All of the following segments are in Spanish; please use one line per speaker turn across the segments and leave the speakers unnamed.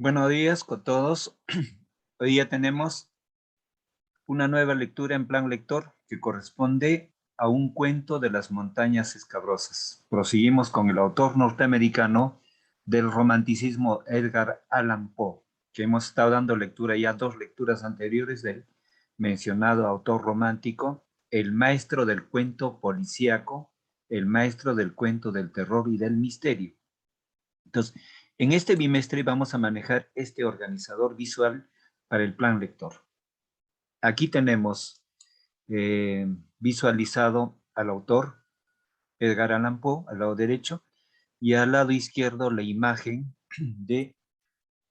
Buenos días con todos. Hoy día tenemos una nueva lectura en plan lector que corresponde a un cuento de las montañas escabrosas. Proseguimos con el autor norteamericano del romanticismo Edgar Allan Poe, que hemos estado dando lectura ya dos lecturas anteriores del mencionado autor romántico, el maestro del cuento policíaco, el maestro del cuento del terror y del misterio. Entonces, en este bimestre vamos a manejar este organizador visual para el plan lector. Aquí tenemos visualizado al autor, Edgar Allan Poe, al lado derecho, y al lado izquierdo la imagen de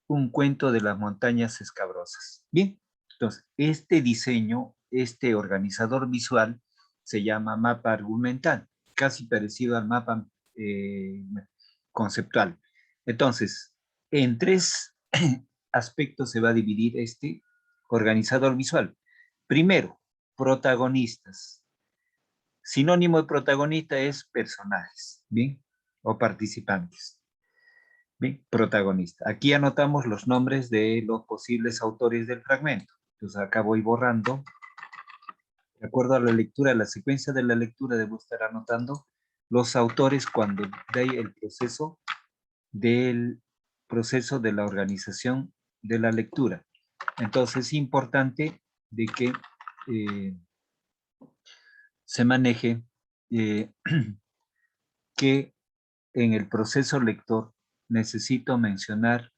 un cuento de las montañas escabrosas. Bien, entonces, este diseño, este organizador visual, se llama mapa argumental, casi parecido al mapa conceptual. Entonces, en tres aspectos se va a dividir este organizador visual. Primero, protagonistas. Sinónimo de protagonista es personajes, ¿bien? O participantes. Bien, protagonista. Aquí anotamos los nombres de los posibles autores del fragmento. Entonces acá voy borrando. De acuerdo a la lectura, la secuencia de la lectura, debo estar anotando los autores cuando dé el proceso de la organización de la lectura. Entonces es importante de que se maneje que en el proceso lector necesito mencionar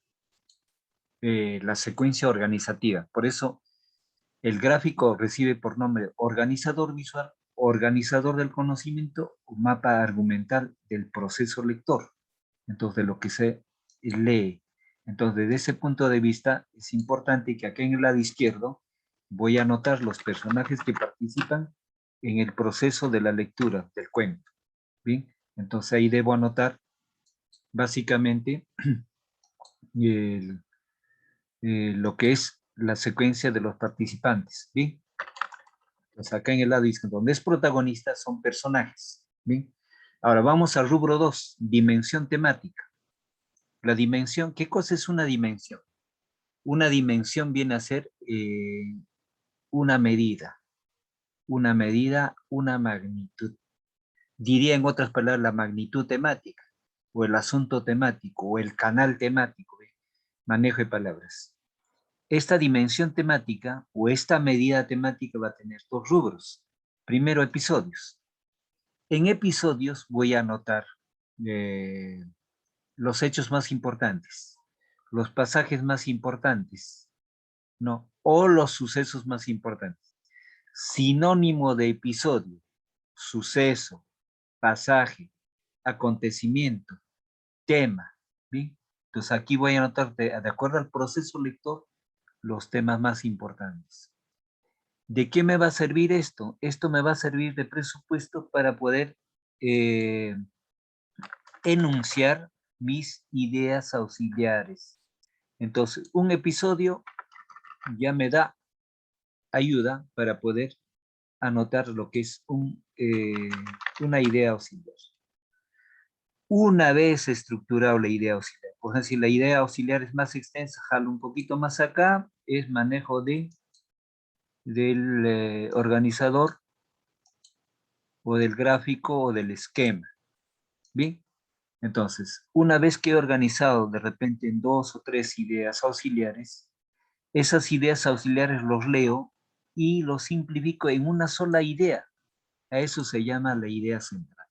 la secuencia organizativa. Por eso el gráfico recibe por nombre organizador visual, organizador del conocimiento o mapa argumental del proceso lector. Entonces, de lo que se lee. Entonces, desde ese punto de vista, es importante que aquí en el lado izquierdo voy a anotar los personajes que participan en el proceso de la lectura del cuento. Bien, entonces ahí debo anotar básicamente lo que es la secuencia de los participantes. Bien, entonces acá en el lado izquierdo, donde es protagonista, son personajes. Bien, ahora vamos al rubro 2, dimensión temática. La dimensión, ¿qué cosa es una dimensión? Una dimensión viene a ser una medida, una magnitud. Diría en otras palabras la magnitud temática, o el asunto temático, o el canal temático, manejo de palabras. Esta dimensión temática, o esta medida temática va a tener dos rubros. Primero, episodios. En episodios voy a anotar los hechos más importantes, los pasajes más importantes, ¿no? O los sucesos más importantes. Sinónimo de episodio, suceso, pasaje, acontecimiento, tema, ¿bien? Entonces aquí voy a anotar, de acuerdo al proceso lector, los temas más importantes. ¿De qué me va a servir esto? Esto me va a servir de presupuesto para poder enunciar mis ideas auxiliares. Entonces, un episodio ya me da ayuda para poder anotar lo que es una idea auxiliar. Una vez estructurado la idea auxiliar, por ejemplo, si la idea auxiliar es más extensa, jalo un poquito más acá, es manejo del organizador o del gráfico o del esquema. Bien, entonces, una vez que he organizado de repente en dos o tres ideas auxiliares, esas ideas auxiliares los leo y los simplifico en una sola idea. A eso se llama la idea central.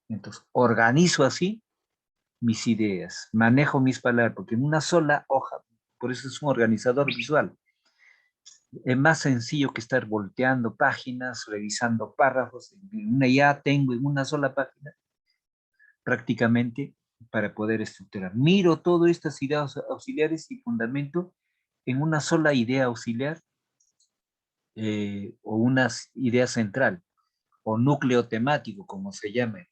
Entonces, organizo así mis ideas, manejo mis palabras, porque en una sola hoja, por eso es un organizador visual. Es más sencillo que estar volteando páginas, revisando párrafos. Ya tengo en una sola página prácticamente para poder estructurar. Miro todas estas ideas auxiliares y fundamento en una sola idea auxiliar o una idea central o núcleo temático, como se llame,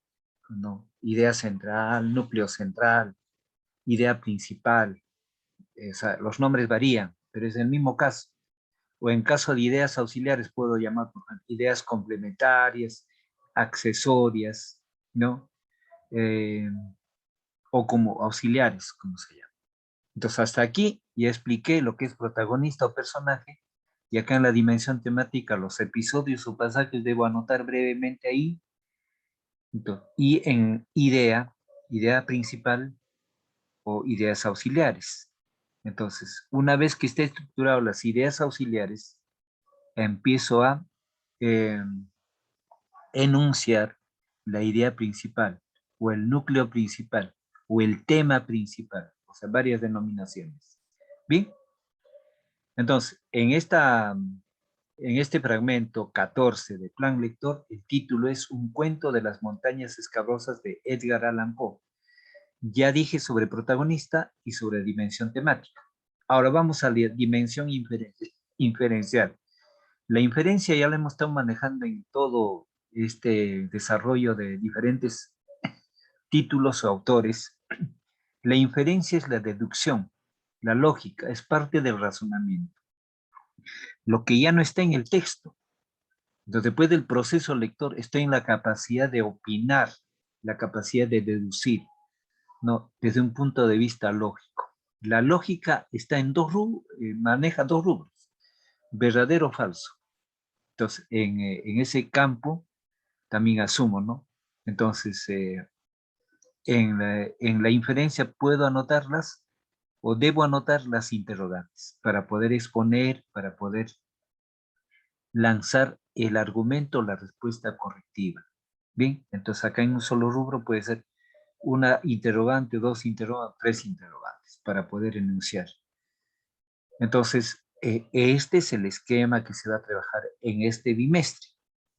¿no? Idea central, núcleo central, idea principal, o sea, los nombres varían, pero es el mismo caso. O en caso de ideas auxiliares puedo llamar ideas complementarias, accesorias, ¿no? O como auxiliares, como se llama. Entonces, hasta aquí ya expliqué lo que es protagonista o personaje, y acá en la dimensión temática, los episodios o pasajes debo anotar brevemente ahí. Entonces, y en idea principal o ideas auxiliares. Entonces, una vez que esté estructurado las ideas auxiliares, empiezo a eh, enunciar la idea principal o el núcleo principal o el tema principal, o sea, varias denominaciones. Bien, entonces, en este fragmento 14 de Plan Lector, el título es Un cuento de las montañas escabrosas de Edgar Allan Poe. Ya dije sobre protagonista y sobre dimensión temática. Ahora vamos a la dimensión inferencial. La inferencia ya la hemos estado manejando en todo este desarrollo de diferentes títulos o autores. La inferencia es la deducción, la lógica, es parte del razonamiento. Lo que ya no está en el texto. Entonces, después del proceso lector, estoy en la capacidad de opinar, la capacidad de deducir, ¿no? Desde un punto de vista lógico. La lógica está en maneja dos rubros, verdadero o falso. Entonces, en ese campo también asumo, ¿no? Entonces, en la inferencia puedo anotarlas o debo anotar las interrogantes para poder exponer, para poder lanzar el argumento o la respuesta correctiva. Bien, entonces acá en un solo rubro puede ser una interrogante, dos interrogantes, tres interrogantes para poder enunciar. Entonces, este es el esquema que se va a trabajar en este bimestre,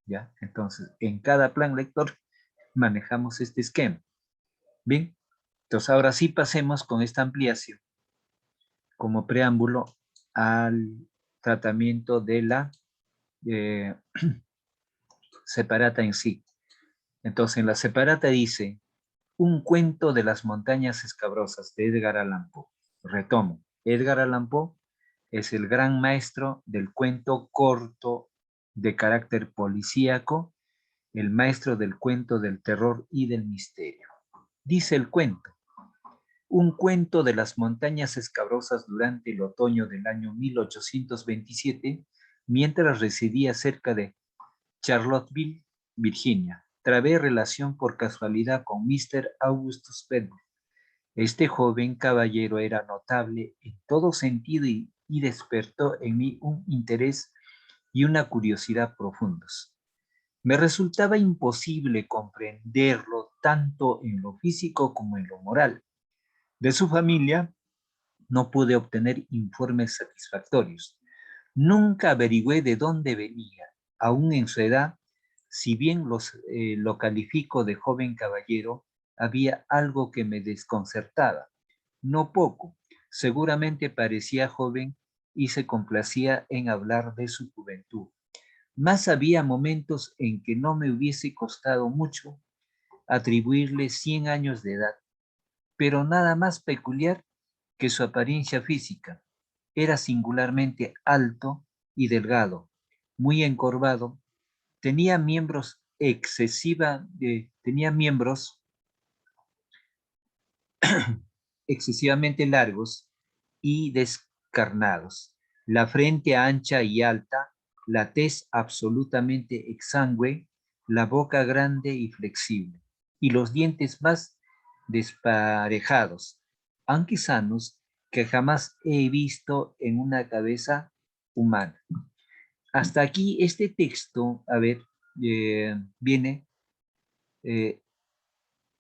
¿ya? Entonces, en cada plan lector manejamos este esquema. Bien, entonces ahora sí pasemos con esta ampliación como preámbulo al tratamiento de la eh, separata en sí. Entonces, en la separata dice, un cuento de las montañas escabrosas de Edgar Allan Poe. Retomo, Edgar Allan Poe es el gran maestro del cuento corto de carácter policíaco, el maestro del cuento del terror y del misterio. Dice el cuento, un cuento de las montañas escabrosas durante el otoño del año 1827, mientras residía cerca de Charlottesville, Virginia. Trabé relación por casualidad con Mr. Augustus Bedford. Este joven caballero era notable en todo sentido y despertó en mí un interés y una curiosidad profundos. Me resultaba imposible comprenderlo tanto en lo físico como en lo moral. De su familia no pude obtener informes satisfactorios. Nunca averigüé de dónde venía, aún en su edad, si bien lo califico de joven caballero, había algo que me desconcertaba. No poco, seguramente parecía joven y se complacía en hablar de su juventud. Mas había momentos en que no me hubiese costado mucho atribuirle 100 años de edad, pero nada más peculiar que su apariencia física. Era singularmente alto y delgado, muy encorvado, tenía miembros tenía miembros excesivamente largos y descarnados, la frente ancha y alta, la tez absolutamente exangüe, la boca grande y flexible, y los dientes más desparejados, aunque sanos, que jamás he visto en una cabeza humana. Hasta aquí este texto, a ver, viene eh,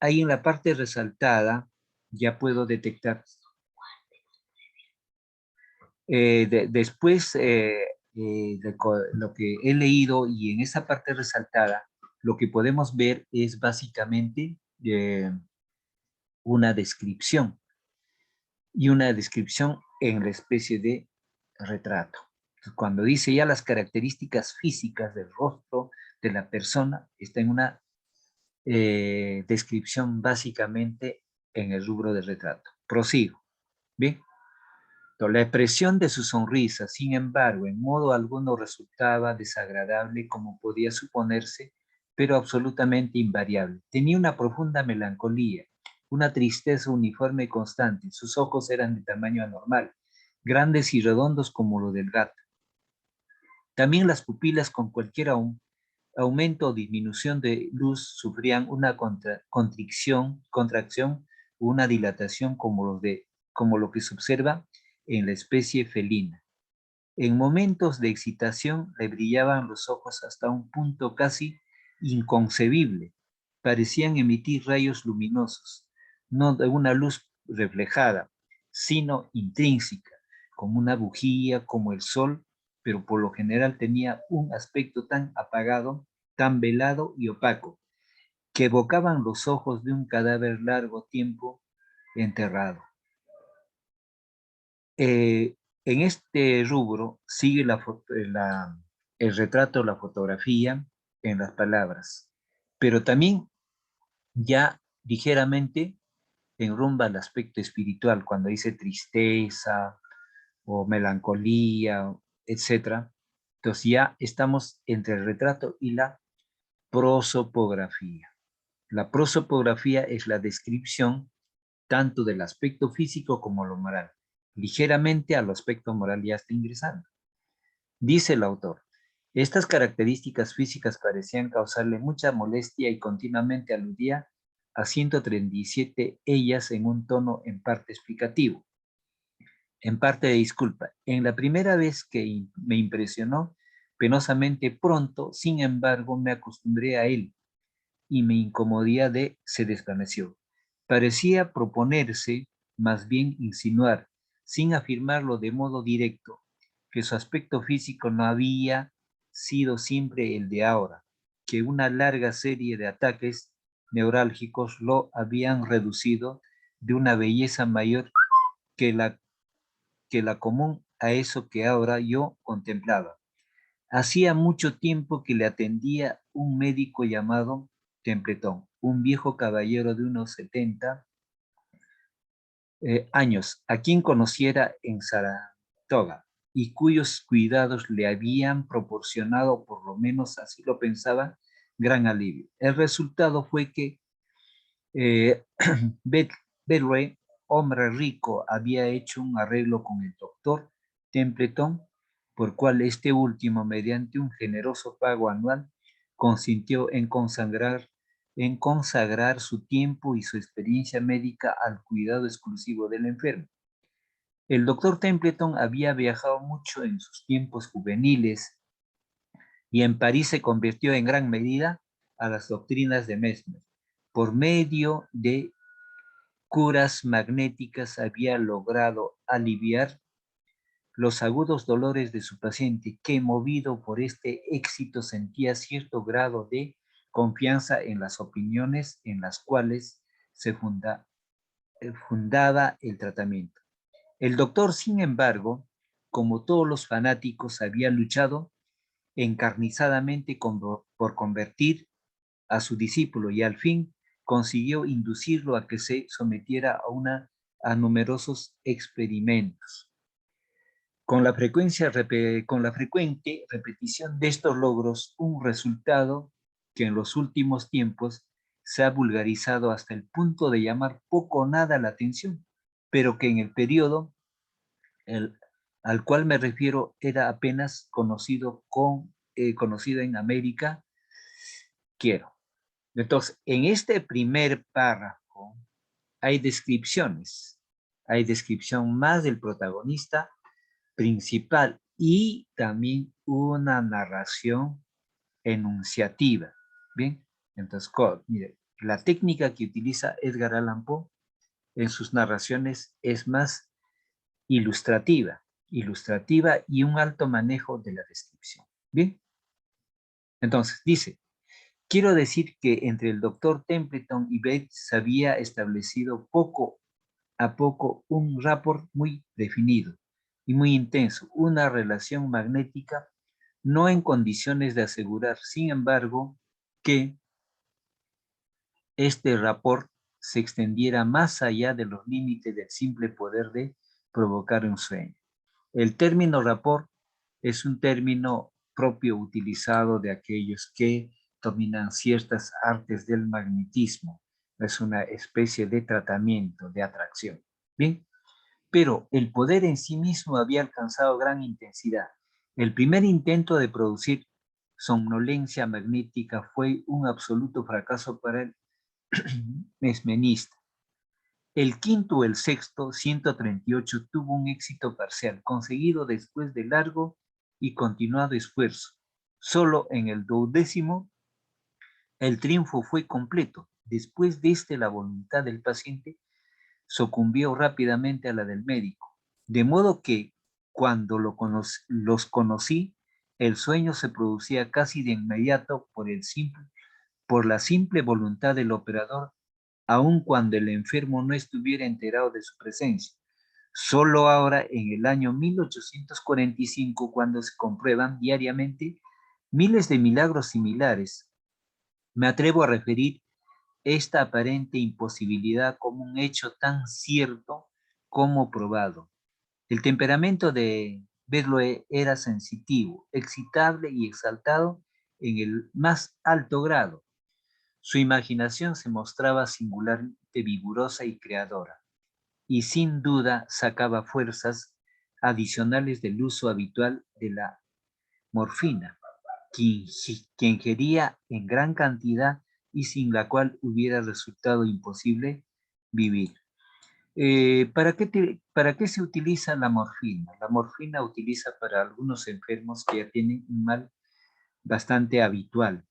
ahí en la parte resaltada, ya puedo detectar. Después, lo que he leído y en esa parte resaltada, lo que podemos ver es básicamente una descripción y una descripción en la especie de retrato. Cuando dice ya las características físicas del rostro de la persona, está en una descripción básicamente en el rubro del retrato. Prosigo. Bien. La expresión de su sonrisa, sin embargo, en modo alguno resultaba desagradable como podía suponerse, pero absolutamente invariable. Tenía una profunda melancolía una tristeza uniforme y constante. Sus ojos eran de tamaño anormal, grandes y redondos como los del gato. También las pupilas con cualquier aumento o disminución de luz sufrían una contracción o una dilatación como lo que se observa en la especie felina. En momentos de excitación le brillaban los ojos hasta un punto casi inconcebible. Parecían emitir rayos luminosos, no de una luz reflejada, sino intrínseca, como una bujía, como el sol, pero por lo general tenía un aspecto tan apagado, tan velado y opaco, que evocaban los ojos de un cadáver largo tiempo enterrado. En este rubro sigue el retrato, la fotografía en las palabras, pero también ya ligeramente enrumba el aspecto espiritual cuando dice tristeza o melancolía, etcétera. Entonces ya estamos entre el retrato y la prosopografía. La prosopografía es la descripción tanto del aspecto físico como lo moral. Ligeramente al aspecto moral ya está ingresando. Dice el autor, estas características físicas parecían causarle mucha molestia y continuamente aludía a 137 ellas en un tono en parte explicativo, en parte de disculpa. En la primera vez que me impresionó penosamente pronto, sin embargo, me acostumbré a él y mi incomodidad se desvaneció. Parecía proponerse, más bien insinuar, sin afirmarlo de modo directo, que su aspecto físico no había sido siempre el de ahora, que una larga serie de ataques neurálgicos lo habían reducido de una belleza mayor que la común a eso que ahora yo contemplaba. Hacía mucho tiempo que le atendía un médico llamado Templeton, un viejo caballero de unos 70 años, a quien conociera en Saratoga y cuyos cuidados le habían proporcionado, por lo menos así lo pensaba, gran alivio. El resultado fue que eh, Bedway, hombre rico, había hecho un arreglo con el doctor Templeton, por cual este último, mediante un generoso pago anual, consintió en consagrar su tiempo y su experiencia médica al cuidado exclusivo del enfermo. El doctor Templeton había viajado mucho en sus tiempos juveniles y en París se convirtió en gran medida a las doctrinas de Mesmer. Por medio de curas magnéticas había logrado aliviar los agudos dolores de su paciente, que movido por este éxito sentía cierto grado de confianza en las opiniones en las cuales se fundaba el tratamiento. El doctor, sin embargo, como todos los fanáticos, había luchado encarnizadamente por convertir a su discípulo y al fin consiguió inducirlo a que se sometiera a numerosos experimentos. Con la frecuente repetición de estos logros, un resultado que en los últimos tiempos se ha vulgarizado hasta el punto de llamar poco o nada la atención, pero que en el periodo al cual me refiero era apenas conocido en América, quiero. Entonces, en este primer párrafo hay descripciones. Hay descripción más del protagonista principal y también una narración enunciativa. Bien, entonces, mire, la técnica que utiliza Edgar Allan Poe en sus narraciones es más ilustrativa y un alto manejo de la descripción. Bien, entonces dice, quiero decir que entre el doctor Templeton y Bates se había establecido poco a poco un rapport muy definido y muy intenso, una relación magnética no en condiciones de asegurar, sin embargo, que este rapport se extendiera más allá de los límites del simple poder de provocar un sueño. El término rapport es un término propio utilizado de aquellos que dominan ciertas artes del magnetismo, Es una especie de tratamiento, de atracción. Bien, pero el poder en sí mismo había alcanzado gran intensidad. El primer intento de producir somnolencia magnética fue un absoluto fracaso para el mesmenista. El quinto o el sexto, 138, tuvo un éxito parcial, conseguido después de largo y continuado esfuerzo. Solo en el 12º, el triunfo fue completo. Después de este, la voluntad del paciente sucumbió rápidamente a la del médico. De modo que, cuando los conocí, el sueño se producía casi de inmediato por la simple voluntad del operador, aun cuando el enfermo no estuviera enterado de su presencia. Solo ahora, en el año 1845, cuando se comprueban diariamente miles de milagros similares, me atrevo a referir esta aparente imposibilidad como un hecho tan cierto como probado. El temperamento de Bedloe era sensitivo, excitable y exaltado en el más alto grado. Su imaginación se mostraba singularmente vigorosa y creadora, y sin duda sacaba fuerzas adicionales del uso habitual de la morfina, que ingería en gran cantidad y sin la cual hubiera resultado imposible vivir. ¿Para qué se utiliza la morfina? La morfina utiliza para algunos enfermos que ya tienen un mal bastante habitual.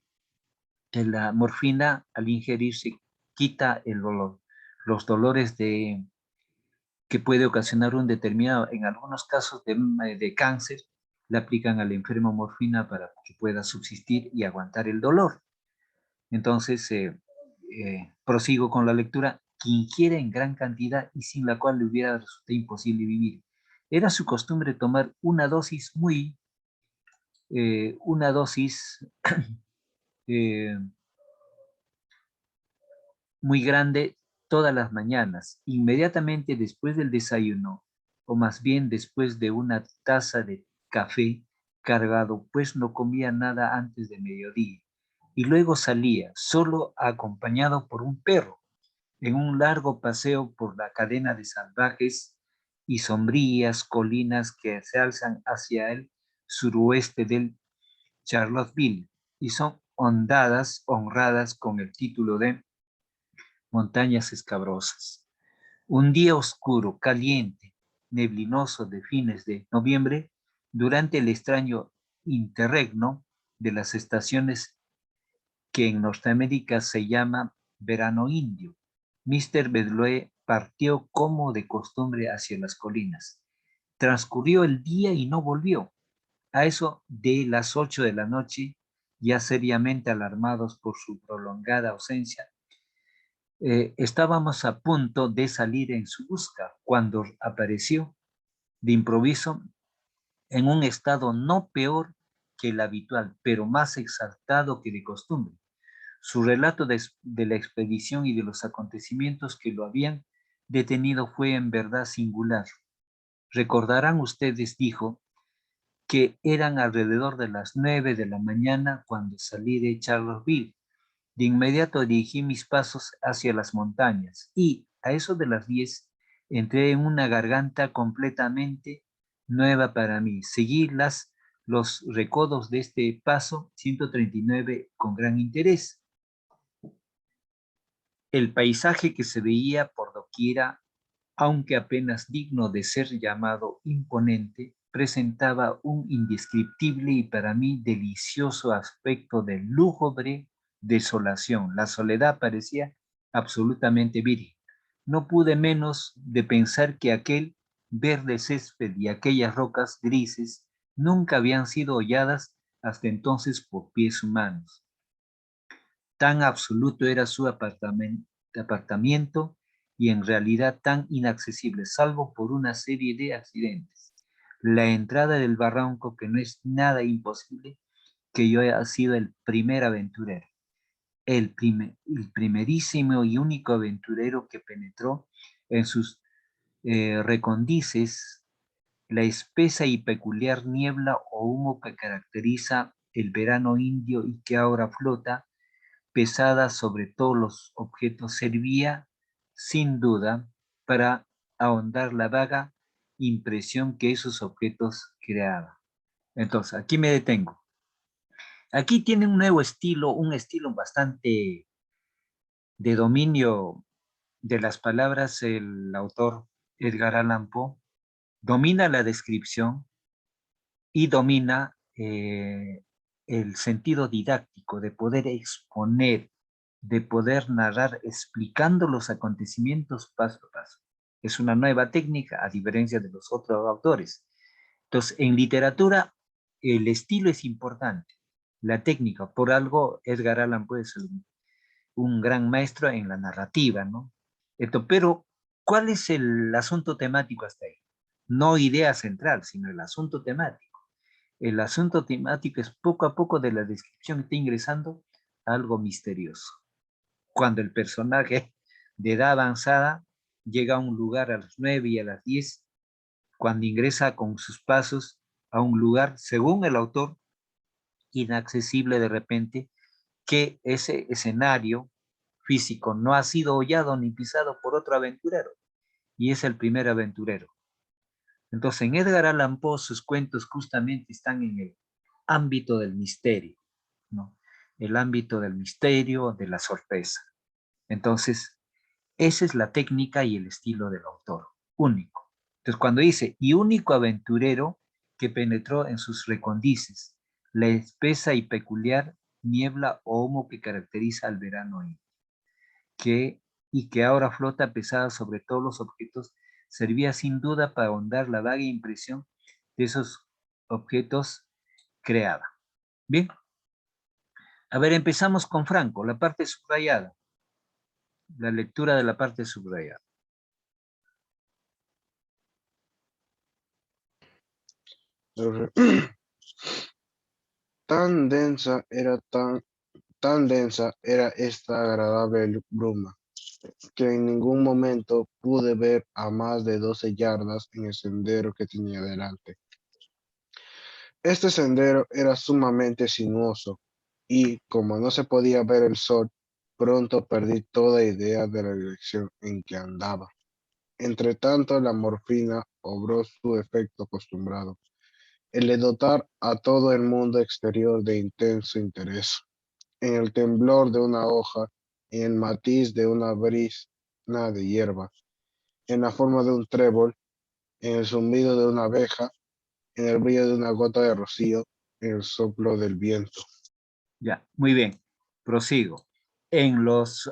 La morfina, al ingerirse, quita el dolor, los dolores que puede ocasionar un determinado, en algunos casos de cáncer, le aplican al enfermo morfina para que pueda subsistir y aguantar el dolor. Entonces, prosigo con la lectura, que ingiere en gran cantidad y sin la cual le hubiera resultado imposible vivir. Era su costumbre tomar una dosis eh, muy grande todas las mañanas, inmediatamente después del desayuno, o más bien después de una taza de café cargado, pues no comía nada antes de mediodía, y luego salía, solo acompañado por un perro, en un largo paseo por la cadena de salvajes y sombrías colinas que se alzan hacia el suroeste del Charlottesville y son honradas con el título de montañas escabrosas. Un día oscuro, caliente, neblinoso de fines de noviembre, durante el extraño interregno de las estaciones que en Norteamérica se llama verano indio, Mr. Bedloe partió como de costumbre hacia las colinas. Transcurrió el día y no volvió. A eso de las 8 de la noche, ya seriamente alarmados por su prolongada ausencia, estábamos a punto de salir en su busca cuando apareció de improviso en un estado no peor que el habitual, pero más exaltado que de costumbre. Su relato de la expedición y de los acontecimientos que lo habían detenido fue en verdad singular. Recordarán ustedes, dijo, que eran alrededor de las 9 de la mañana cuando salí de Charlottesville. De inmediato dirigí mis pasos hacia las montañas y a eso de las 10 entré en una garganta completamente nueva para mí. Seguí los recodos de este paso 139 con gran interés. El paisaje que se veía por doquiera, aunque apenas digno de ser llamado imponente, presentaba un indescriptible y para mí delicioso aspecto de lúgubre desolación. La soledad parecía absolutamente virgen. No pude menos de pensar que aquel verde césped y aquellas rocas grises nunca habían sido holladas hasta entonces por pies humanos. Tan absoluto era su apartamiento y en realidad tan inaccesible, salvo por una serie de accidentes. La entrada del barranco, que no es nada imposible, que yo haya sido el primer aventurero, el primerísimo y único aventurero que penetró en sus recondices la espesa y peculiar niebla o humo que caracteriza el verano indio y que ahora flota pesada sobre todos los objetos servía, sin duda, para ahondar la vaga impresión que esos objetos creaban. Entonces, aquí me detengo. Aquí tiene un nuevo estilo, un estilo bastante de dominio de las palabras, el autor Edgar Allan Poe domina la descripción y domina el sentido didáctico de poder exponer, de poder narrar explicando los acontecimientos paso a paso. Es una nueva técnica a diferencia de los otros autores. Entonces, en literatura, el estilo es importante, la técnica, por algo Edgar Allan Poe es un gran maestro en la narrativa, ¿no? Pero, ¿cuál es el asunto temático hasta ahí? No idea central, sino el asunto temático. El asunto temático es poco a poco de la descripción está ingresando a algo misterioso. Cuando el personaje de edad avanzada llega a un lugar a las 9 y a las 10, cuando ingresa con sus pasos a un lugar, según el autor, inaccesible de repente, que ese escenario físico no ha sido hollado ni pisado por otro aventurero, y es el primer aventurero. Entonces, en Edgar Allan Poe, sus cuentos justamente están en el ámbito del misterio, ¿no? El ámbito del misterio, de la sorpresa. Entonces, esa es la técnica y el estilo del autor, único. Entonces, cuando dice, y único aventurero que penetró en sus recondices, la espesa y peculiar niebla o humo que caracteriza al verano y que ahora flota pesada sobre todos los objetos, servía sin duda para ahondar la vaga impresión de esos objetos creada. Bien, a ver, empezamos con Franco, la parte subrayada, la lectura de la parte subrayada.
Tan densa era esta agradable bruma, que en ningún momento pude ver a más de 12 yardas en el sendero que tenía delante. Este sendero era sumamente sinuoso y, como no se podía ver el sol, pronto perdí toda idea de la dirección en que andaba. Entretanto, la morfina obró su efecto acostumbrado, el de dotar a todo el mundo exterior de intenso interés. En el temblor de una hoja, en el matiz de una brisna de hierba, en la forma de un trébol, en el zumbido de una abeja, en el brillo de una gota de rocío, en el soplo del viento.
Ya, muy bien, prosigo. En los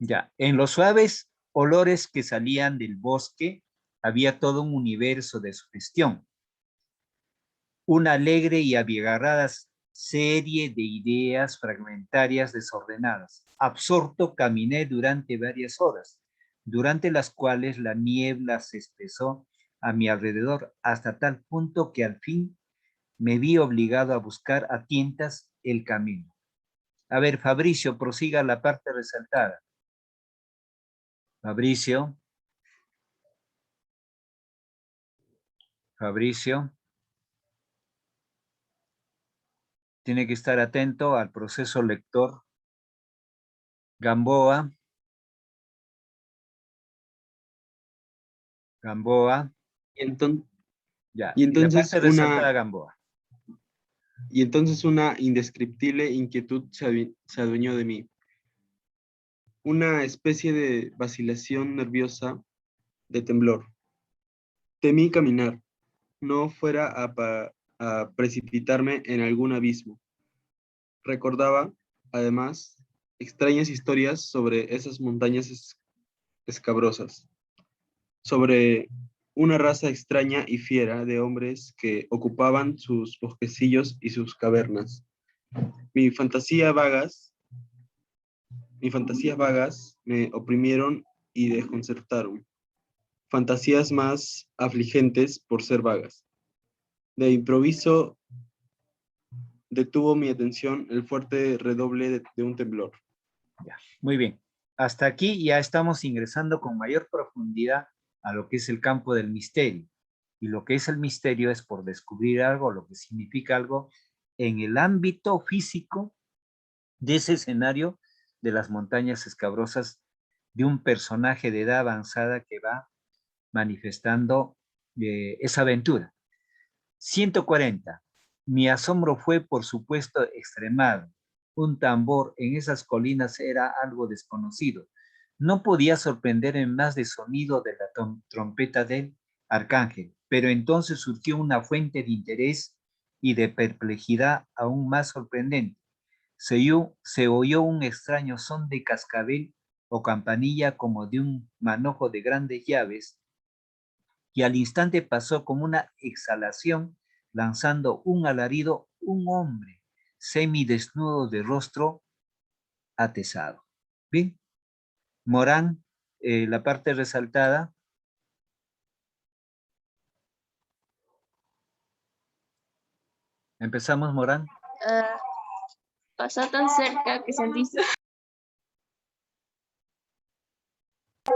Ya, en los suaves olores que salían del bosque había todo un universo de sugestión, una alegre y abigarrada serie de ideas fragmentarias desordenadas. Absorto caminé durante varias horas, durante las cuales la niebla se espesó a mi alrededor hasta tal punto que al fin me vi obligado a buscar a tientas el camino. A ver, Fabricio, prosiga la parte resaltada. Fabricio. Fabricio tiene que estar atento al proceso lector. Gamboa. Gamboa.
Entonces,
Ya,
y
y la
entonces
parte resaltada, Gamboa.
una indescriptible inquietud se adueñó de mí. Una especie de vacilación nerviosa, de temblor. Temí caminar, no fuera a precipitarme en algún abismo. Recordaba, además, extrañas historias sobre esas montañas escabrosas, sobre una raza extraña y fiera de hombres que ocupaban sus bosquecillos y sus cavernas. Mis fantasías vagas me oprimieron y desconcertaron. Fantasías más afligentes por ser vagas. De improviso detuvo mi atención el fuerte redoble de un temblor.
Ya, muy bien. Hasta aquí ya estamos ingresando con mayor profundidad a lo que es el campo del misterio. Y lo que es el misterio es por descubrir algo, lo que significa algo en el ámbito físico de ese escenario de las montañas escabrosas de un personaje de edad avanzada que va manifestando esa aventura. 140. Mi asombro fue, por supuesto, extremado. Un tambor en esas colinas era algo desconocido. No podía sorprenderme más de sonido de la trompeta del arcángel, pero entonces surgió una fuente de interés y de perplejidad aún más sorprendente. Se oyó un extraño son de cascabel o campanilla como de un manojo de grandes llaves, y al instante pasó como una exhalación, lanzando un alarido un hombre semidesnudo de rostro atezado. Bien, Morán, la parte resaltada. Empezamos, Morán.
Ah, pasó tan cerca que sentí.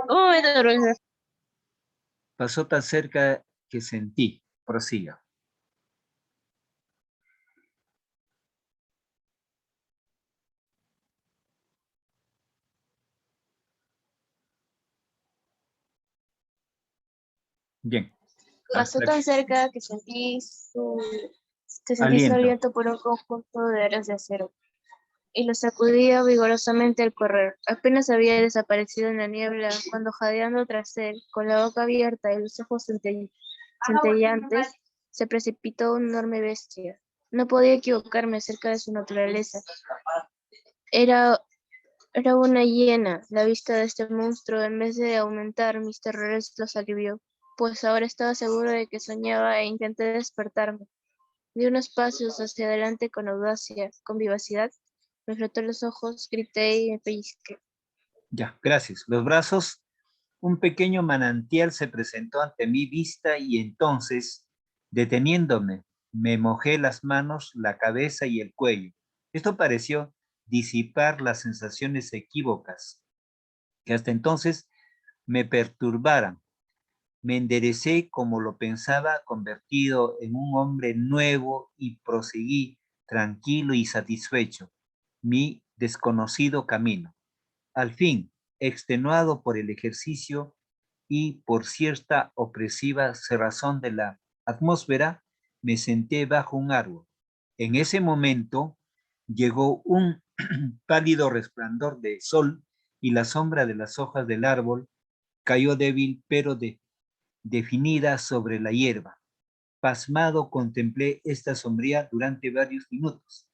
Un momento, profesor.
Pasó tan cerca que sentí. Prosiga. Bien.
Pasó tan cerca que sentí su
Aliento.
aliento por un conjunto de aras de acero y lo sacudía vigorosamente al correr. Apenas había desaparecido en la niebla cuando, jadeando tras él, con la boca abierta y los ojos centelleantes, se precipitó una enorme bestia. No podía equivocarme acerca de su naturaleza. Era una hiena. La vista de este monstruo, en vez de aumentar mis terrores, los alivió, pues ahora estaba seguro de que soñaba e intenté despertarme. Di unos pasos hacia adelante con audacia, con vivacidad. Me frotó los ojos, grité y me pellizqué.
Ya, gracias. Los brazos, un pequeño manantial se presentó ante mi vista y entonces, deteniéndome, me mojé las manos, la cabeza y el cuello. Esto pareció disipar las sensaciones equívocas que hasta entonces me perturbaran. Me enderecé como lo pensaba, convertido en un hombre nuevo, y proseguí tranquilo y satisfecho mi desconocido camino. Al fin, extenuado por el ejercicio y por cierta opresiva cerrazón de la atmósfera, me senté bajo un árbol. En ese momento llegó un pálido resplandor de sol y la sombra de las hojas del árbol cayó débil pero definida sobre la hierba. Pasmado contemplé esta sombría durante varios minutos.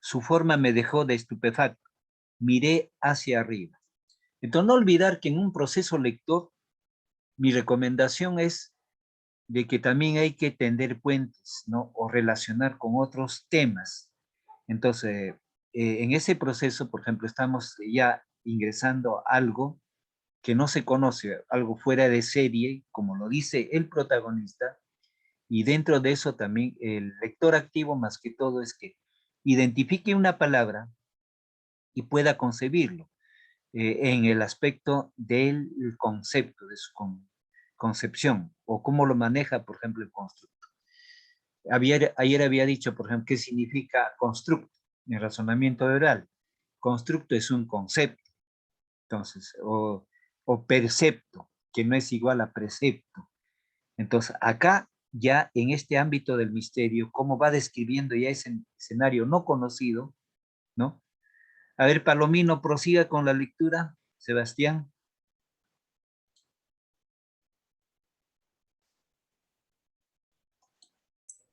Su forma me dejó de estupefacto. Miré hacia arriba. Entonces, no olvidar que en un proceso lector, mi recomendación es de que también hay que tender puentes, ¿no? O relacionar con otros temas. Entonces, en ese proceso, por ejemplo, estamos ya ingresando algo que no se conoce, algo fuera de serie, como lo dice el protagonista, y dentro de eso también el lector activo, más que todo, es que identifique una palabra y pueda concebirlo en el aspecto del concepto, de su concepción, o cómo lo maneja, por ejemplo, el constructo. Ayer había dicho, por ejemplo, qué significa constructo en razonamiento oral. Constructo es un concepto, entonces, o percepto, que no es igual a precepto. Entonces, acá ya en este ámbito del misterio, cómo va describiendo ya ese escenario no conocido, ¿no? A ver, Palomino, prosiga con la lectura. Sebastián.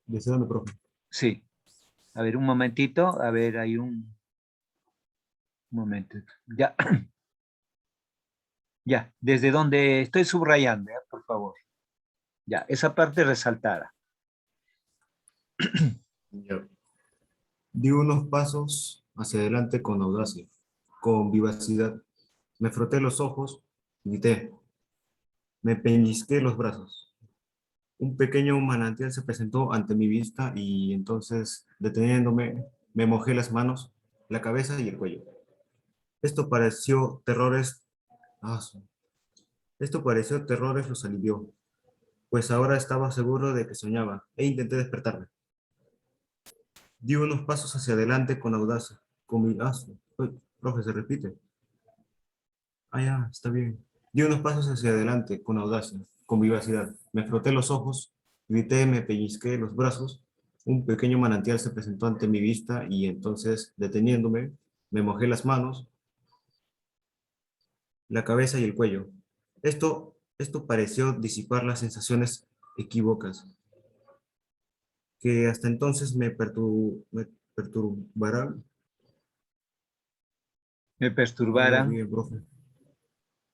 ¿Desde dónde, profe?
Sí. A ver, un momentito. A ver, hay un momento. Ya. Ya, desde donde estoy subrayando, ¿eh? Por favor. Ya, esa parte resaltada.
Ya. Di unos pasos hacia adelante con audacia, con vivacidad. Me froté los ojos, grité, me peñisqué los brazos. Un pequeño manantial se presentó ante mi vista y entonces, deteniéndome, me mojé las manos, la cabeza y el cuello. Esto pareció terrores, ah, esto pareció terrores, los alivió, pues ahora estaba seguro de que soñaba e intenté despertarme. Di unos pasos hacia adelante con audacia, con mi... uy, profe, se repite. Ya, está bien. Di unos pasos hacia adelante con audacia, con vivacidad. Me froté los ojos, grité, me pellizqué los brazos. Un pequeño manantial se presentó ante mi vista y entonces, deteniéndome, me mojé las manos, la cabeza y el cuello. Esto pareció disipar las sensaciones equívocas que hasta entonces me perturbaran.
Me
Muy
perturbaran.
bien, profe.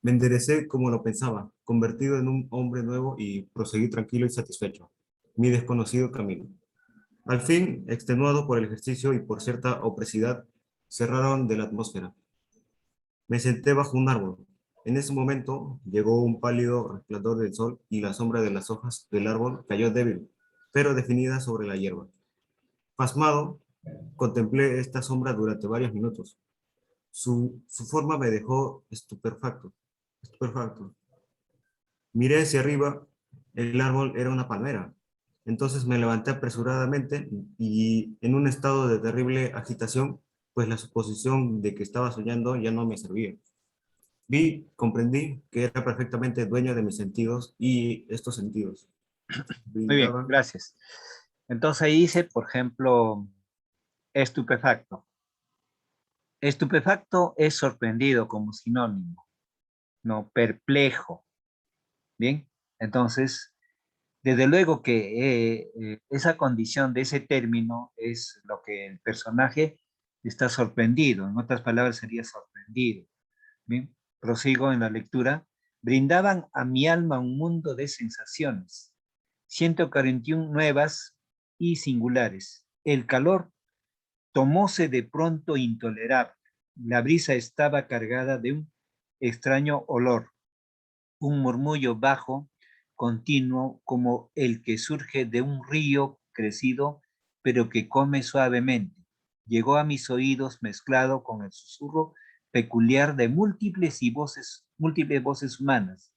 Me enderecé como lo pensaba, convertido en un hombre nuevo y proseguí tranquilo y satisfecho. Mi desconocido camino. Al fin, extenuado por el ejercicio y por cierta opresidad, cerraron de la atmósfera. Me senté bajo un árbol. En ese momento llegó un pálido resplandor del sol y la sombra de las hojas del árbol cayó débil, pero definida sobre la hierba. Pasmado, contemplé esta sombra durante varios minutos. Su forma me dejó estupefacto. Miré hacia arriba, el árbol era una palmera. Entonces me levanté apresuradamente y en un estado de terrible agitación, pues la suposición de que estaba soñando ya no me servía. Comprendí que era perfectamente dueño de mis sentidos y estos sentidos
Muy bien,
brindaban.
gracias. Entonces ahí dice, por ejemplo, estupefacto. Estupefacto es sorprendido como sinónimo, no perplejo. Bien, entonces, desde luego que esa condición de ese término es lo que el personaje está sorprendido. En otras palabras, sería sorprendido. Bien, prosigo en la lectura. Brindaban a mi alma un mundo de sensaciones, 141 nuevas y singulares. El calor tomóse de pronto intolerable. La brisa estaba cargada de un extraño olor, un murmullo bajo, continuo, como el que surge de un río crecido, pero que come suavemente. Llegó a mis oídos mezclado con el susurro peculiar de múltiples voces humanas.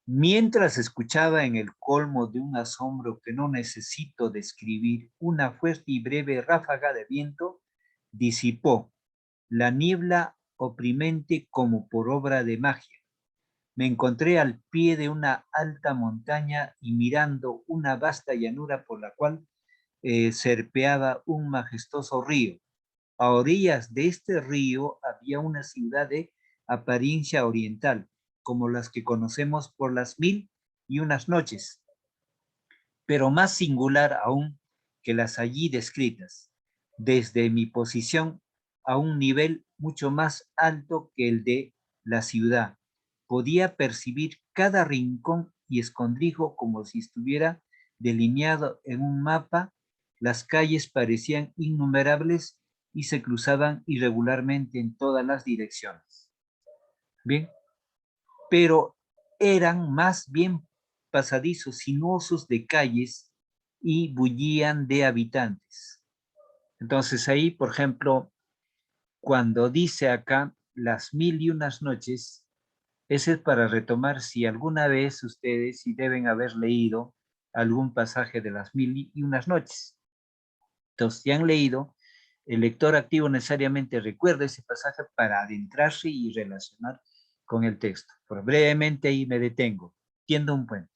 Mientras escuchaba en el colmo de un asombro que no necesito describir, una fuerte y breve ráfaga de viento disipó la niebla oprimente como por obra de magia. Me encontré al pie de una alta montaña y mirando una vasta llanura por la cual serpeaba un majestuoso río. A orillas de este río había una ciudad de apariencia oriental, como las que conocemos por las 1001 noches, pero más singular aún que las allí descritas, desde mi posición a un nivel mucho más alto que el de la ciudad. Podía percibir cada rincón y escondrijo como si estuviera delineado en un mapa. Las calles parecían innumerables y se cruzaban irregularmente en todas las direcciones. Bien, pero eran más bien pasadizos sinuosos de calles y bullían de habitantes. Entonces ahí, por ejemplo, cuando dice acá las 1001 noches, ese es para retomar si alguna vez ustedes si deben haber leído algún pasaje de las 1001 noches. Entonces, si han leído, el lector activo necesariamente recuerda ese pasaje para adentrarse y relacionar con el texto. Pero brevemente ahí me detengo. Tiendo un puente.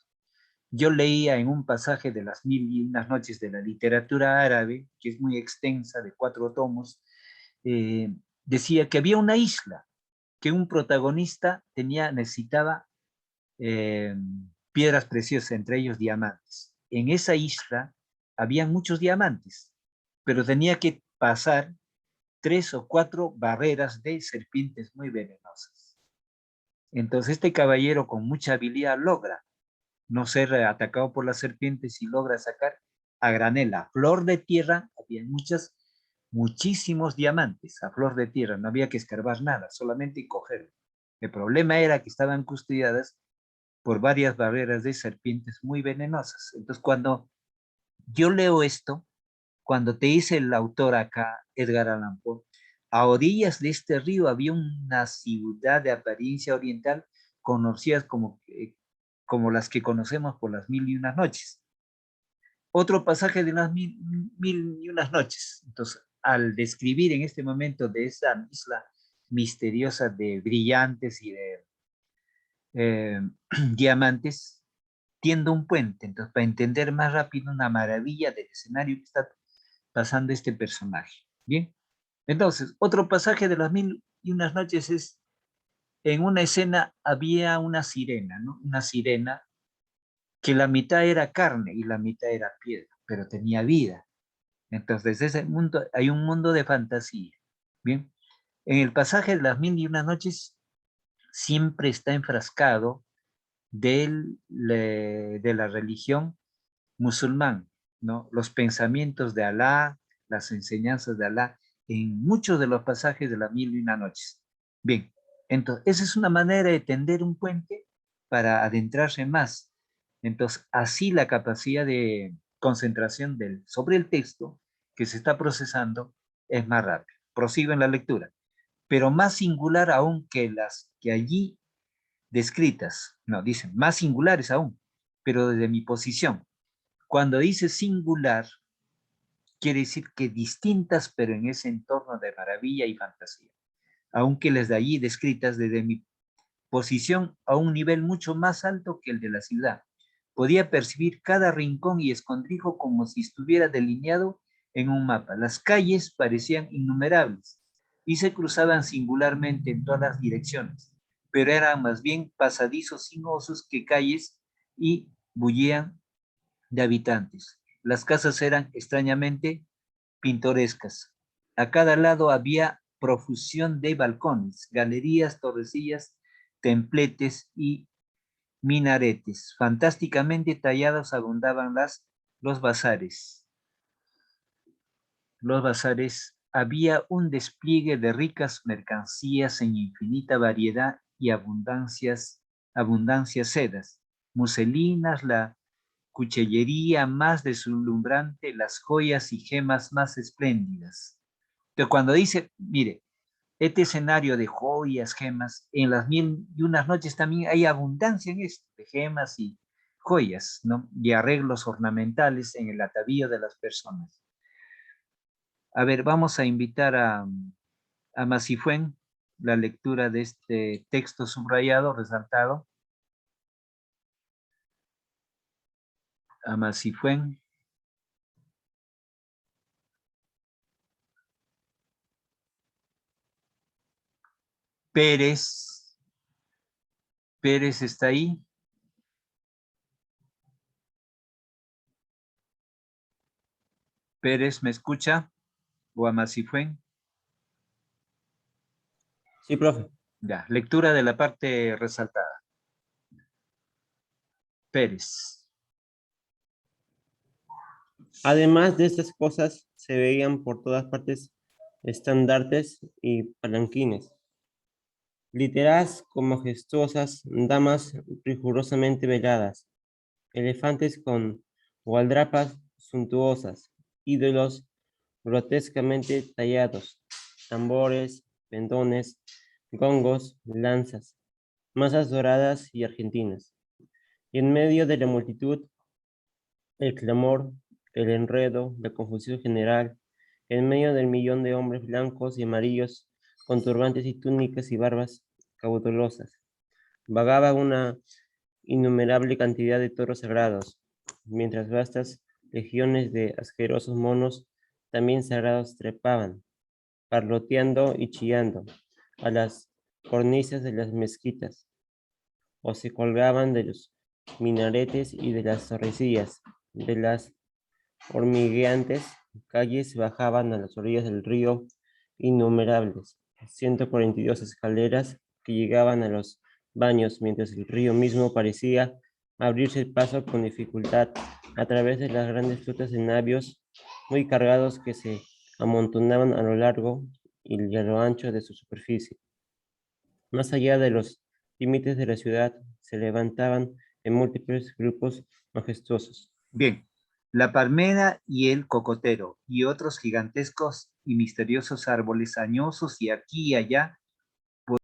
Yo leía en un pasaje de las 1001 noches de la literatura árabe, que es muy extensa, de 4 tomos, decía que había una isla que un protagonista necesitaba eh, piedras preciosas, entre ellos diamantes. En esa isla habían muchos diamantes, pero tenía que pasar 3 o 4 barreras de serpientes muy venenosas. Entonces este caballero con mucha habilidad logra no ser atacado por las serpientes y logra sacar a granel, a flor de tierra, había muchísimos diamantes a flor de tierra, no había que escarbar nada, solamente cogerlo. El problema era que estaban custodiadas por varias barreras de serpientes muy venenosas. Entonces, cuando yo leo esto, cuando te dice el autor acá, Edgar Allan Poe, a orillas de este río había una ciudad de apariencia oriental conocida como como las que conocemos por las 1001 noches. Otro pasaje de las 1001 noches. Entonces, al describir en este momento de esa isla misteriosa de brillantes y de diamantes, tiendo un puente. Entonces, para entender más rápido una maravilla del escenario que está pasando este personaje. Bien. Entonces, otro pasaje de las 1001 noches es, en una escena había una sirena, ¿no? Una sirena que la mitad era carne y la mitad era piedra, pero tenía vida. Entonces, ese mundo, hay un mundo de fantasía. Bien. En el pasaje de las 1001 noches siempre está enfrascado de la religión musulmán, ¿no? Los pensamientos de Alá, las enseñanzas de Alá, en muchos de los pasajes de las 1001 noches. Bien, entonces, esa es una manera de tender un puente para adentrarse más. Entonces, así la capacidad de concentración sobre el texto que se está procesando es más rápida. Prosigo en la lectura, pero más singular aún que las que allí descritas, no, dicen más singulares aún, pero desde mi posición. Cuando dice singular, quiere decir que distintas, pero en ese entorno de maravilla y fantasía, aunque las de allí descritas desde mi posición a un nivel mucho más alto que el de la ciudad. Podía percibir cada rincón y escondrijo como si estuviera delineado en un mapa. Las calles parecían innumerables y se cruzaban singularmente en todas las direcciones, pero eran más bien pasadizos sinuosos que calles y bullían de habitantes. Las casas eran extrañamente pintorescas. A cada lado había profusión de balcones, galerías, torrecillas, templetes y minaretes. Fantásticamente tallados abundaban los bazares. Los bazares había un despliegue de ricas mercancías en infinita variedad y abundancias sedas, muselinas, la cuchillería más deslumbrante, las joyas y gemas más espléndidas. Pero cuando dice, mire, este escenario de joyas, gemas, en las 1001 noches también hay abundancia en esto, de gemas y joyas, ¿no? Y arreglos ornamentales en el atavío de las personas. A ver, vamos a invitar a Masifuen la lectura de este texto subrayado, resaltado. A Masifuen. Pérez. Pérez está ahí. Pérez, ¿me escucha? ¿O a Masifuen?
Sí, profe.
Ya, lectura de la parte resaltada. Pérez.
Además de estas cosas, se veían por todas partes estandartes y palanquines, literadas con majestuosas damas rigurosamente veladas, elefantes con gualdrapas suntuosas, ídolos grotescamente tallados, tambores, pendones, gongos, lanzas, masas doradas y argentinas. Y en medio de la multitud, el clamor, el enredo, la confusión general, en medio del millón de hombres blancos y amarillos, con turbantes y túnicas y barbas caudalosas, vagaba una innumerable cantidad de toros sagrados, mientras vastas legiones de asquerosos monos, también sagrados, trepaban, parloteando y chillando, a las cornisas de las mezquitas, o se colgaban de los minaretes y de las torrecillas, de las hormigueantes calles bajaban a las orillas del río innumerables, 142 escaleras que llegaban a los baños, mientras el río mismo parecía abrirse el paso con dificultad a través de las grandes flotas de navios muy cargados que se amontonaban a lo largo y a lo ancho de su superficie. Más allá de los límites de la ciudad se levantaban en múltiples grupos majestuosos.
Bien, la palmera y el cocotero y otros gigantescos y misteriosos árboles añosos y aquí y allá